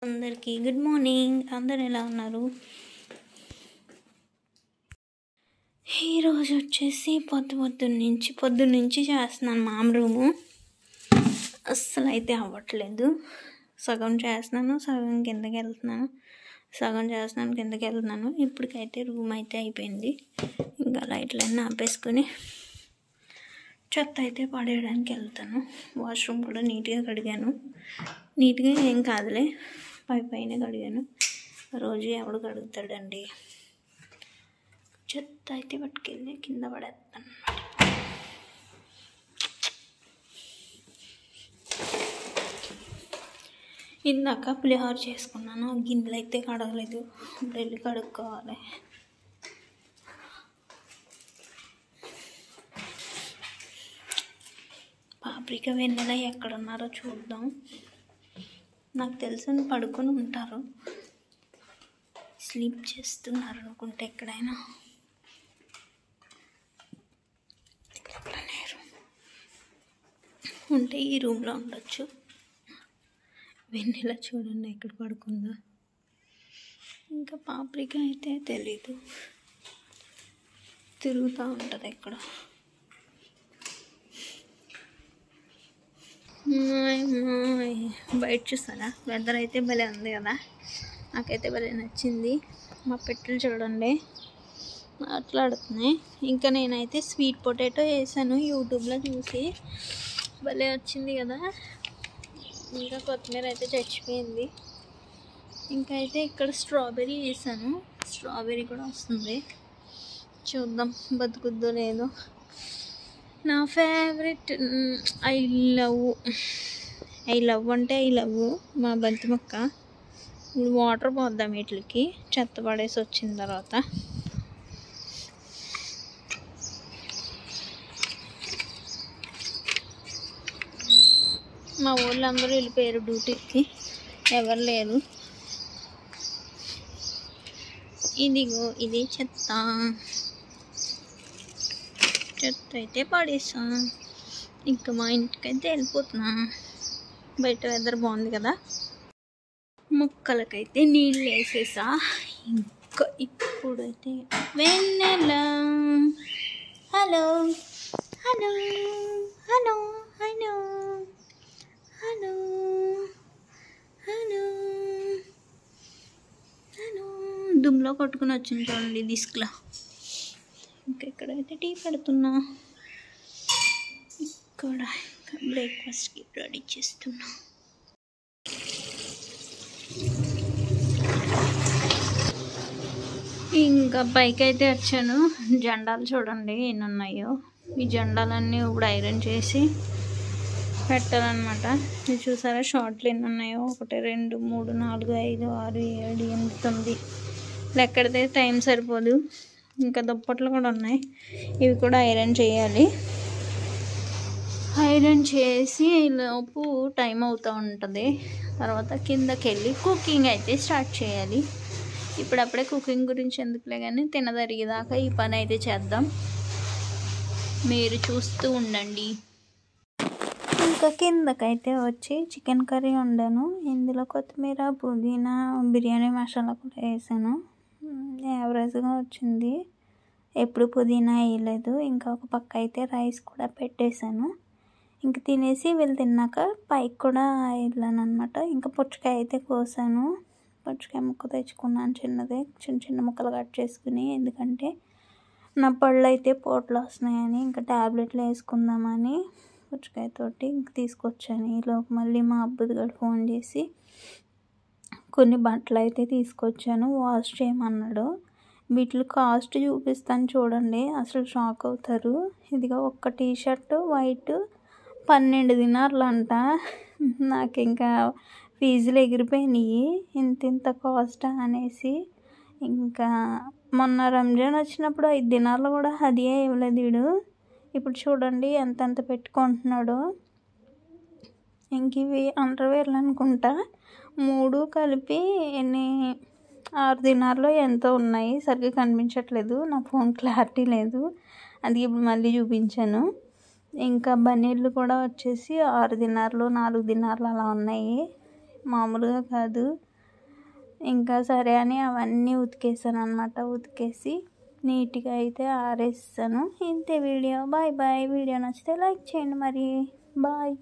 అందరికీ good morning. అందరు ఎలా ఉన్నారు? ఈరోజు వచ్చేసి పొద్దున్నుంచి చేస్తున్నాను మామ రూము. అస్సలు అయితే అవ్వట్లేదు. సగం చేస్తున్నాను, సగం కిందకి వెళ్తున్నాను. ఇప్పటికైతే రూమ్ అయితే అయిపోయింది. ఇంకా లైట్లన్నీ ఆపేసుకొని చెత్త అయితే పడేయడానికి వెళ్తాను. వాష్రూమ్ కూడా నీట్గా కడిగాను. నీట్గా ఏం కాదులే, పైన కడిగాను. రోజు ఎవడు కడుగుతాడండి. చెత్త అయితే పట్టుకెళ్ళి కింద పడేస్తాను. ఇందాక పులిహోర చేసుకున్నాను. గిన్నెలు అయితే కడగలేదు, వెళ్ళి కడుక్కోవాలి. పాప్రిక వెన్నెల ఎక్కడున్నారో చూద్దాం. నాకు తెలిసిన పడుకొని ఉంటారు, స్లీప్ చేస్తున్నారు అనుకుంటే. ఎక్కడైనా ఉంటే ఈ రూమ్లో ఉండొచ్చు. వెన్నెల చూడండి ఎక్కడ పడుకుందో. ఇంకా పాప్రిక అయితే తెలీదు, తిరుగుతూ ఉంటుంది ఎక్కడ. బయట చూసారా, వెదర్ అయితే భలే ఉంది కదా. నాకైతే భలే నచ్చింది. మా పెట్టెలు చూడండి మాట్లాడుతున్నాయి. ఇంకా నేనైతే స్వీట్ పొటాటో వేసాను యూట్యూబ్లో చూసి, భలే వచ్చింది కదా. ఇంకా కొత్తిమీర అయితే చచ్చిపోయింది. ఇంకా అయితే ఇక్కడ స్ట్రాబెర్రీ వేసాను, స్ట్రాబెర్రీ కూడా వస్తుంది. చూద్దాం బతుకుద్దో లేదో. నా ఫేవరెట్ ఐ లవ్ మా బంతి మొక్క. ఇప్పుడు వాటర్ పోద్దాం వీటికి, చెత్త పడేసి వచ్చిన తర్వాత. మా ఊళ్ళందరూ వెళ్ళిపోయారు డ్యూటీకి, ఎవరు లేరు. ఇదిగో ఇది చెత్త అయితే పడేసా. ఇంకా మా ఇంటికైతే వెళ్ళిపోతున్నా. బయట వెదర్ బాగుంది కదా. మొక్కలకైతే నీళ్ళు వేసేసా. ఇంకా ఇప్పుడైతే Vennela hello hello hello hello hello hello hello దుమ్లో కొట్టుకుని వచ్చింది చూడండి డిస్క్లో. ఇంకా ఇక్కడైతే టీ పెడుతున్నా. ఇక్కడ బ్రేక్ఫాస్ట్కి రెడీ చేస్తున్నా. ఇంకా పైకి అయితే వచ్చాను. జెండాలు చూడండి ఎన్ని ఉన్నాయో. ఈ జెండాలన్నీ ఇప్పుడు ఐరన్ చేసి పెట్టాలన్నమాట. ఇది చూసారా షార్ట్లు ఎన్ని ఉన్నాయో. 1 2 3 4 5 6 7 8 9 లెక్కడితే టైం సరిపోదు. ఇంకా దుప్పట్లు కూడా ఉన్నాయి, ఇవి కూడా ఐరన్ చేయాలి. ఐరన్ చేసి లోపు టైం అవుతూ ఉంటుంది. తర్వాత కిందకి వెళ్ళి కుకింగ్ అయితే స్టార్ట్ చేయాలి. ఇప్పుడప్పుడే కుకింగ్ గురించి ఎందుకులే కానీ, తినదరిగేదాకా ఈ పని అయితే చేద్దాం. మీరు చూస్తూ ఉండండి. ఇంకా కిందకైతే వచ్చి చికెన్ కర్రీ వండాను. ఇందులో కొత్తిమీర, పుదీనా, బిర్యానీ మసాలా కూడా వేసాను. యావరేజ్గా వచ్చింది, ఎప్పుడు పుదీనా వేయలేదు. ఇంకా ఒక పక్క అయితే రైస్ కూడా పెట్టేశాను. ఇంక తినేసి వీళ్ళు తిన్నాక పైకి కూడా వెళ్ళాను అనమాట. ఇంకా పుచ్చకాయ అయితే కోసాను. పుచ్చకాయ ముక్క తెచ్చుకున్నాను, చిన్న ముక్కలు కట్ చేసుకుని. ఎందుకంటే నా పళ్ళు అయితే పోట్లు వస్తున్నాయని, ఇంకా ట్యాబ్లెట్లు వేసుకుందామని పుచ్చకాయతోటి ఇంక తీసుకొచ్చాను. ఈలోపు మళ్ళీ మా అబ్బుది గడు ఫోన్ చేసి కొన్ని బట్టలు అయితే తీసుకొచ్చాను, వాష్ చేయమన్నాడు. వీటిలో కాస్ట్ చూపిస్తాను చూడండి, అసలు షాక్ అవుతారు. ఇదిగా ఒక్క టీషర్ట్ వైట్ 12 దినార్లు అంట. నాకు ఇంకా ఫీజులు ఎగిరిపోయినాయి, ఇంత కాస్ట్ అనేసి. ఇంకా మొన్న రంజాన్ వచ్చినప్పుడు 5 దినార్లు కూడా హదియా ఇవ్వలేదు వీడు. ఇప్పుడు చూడండి ఎంత పెట్టుకుంటున్నాడో. ఇంక ఇవి అండర్వేర్లు అనుకుంటా, 3 కలిపి 6 దినార్లో ఎంతో ఉన్నాయి. సరిగ్గా కనిపించట్లేదు, నా ఫోన్ క్లారిటీ లేదు, అది ఇప్పుడు మళ్ళీ చూపించాను. ఇంకా బనీళ్ళు కూడా వచ్చేసి 6 దినార్లు 4 దినార్లు అలా ఉన్నాయి. మామూలుగా కాదు, ఇంకా సరే అని అవన్నీ ఉతికేసాను అనమాట. ఉతికేసి నీట్గా అయితే ఆరేస్తాను. ఇంతే వీడియో. Bye bye. వీడియో నచ్చితే లైక్ చేయండి మరి. బాయ్.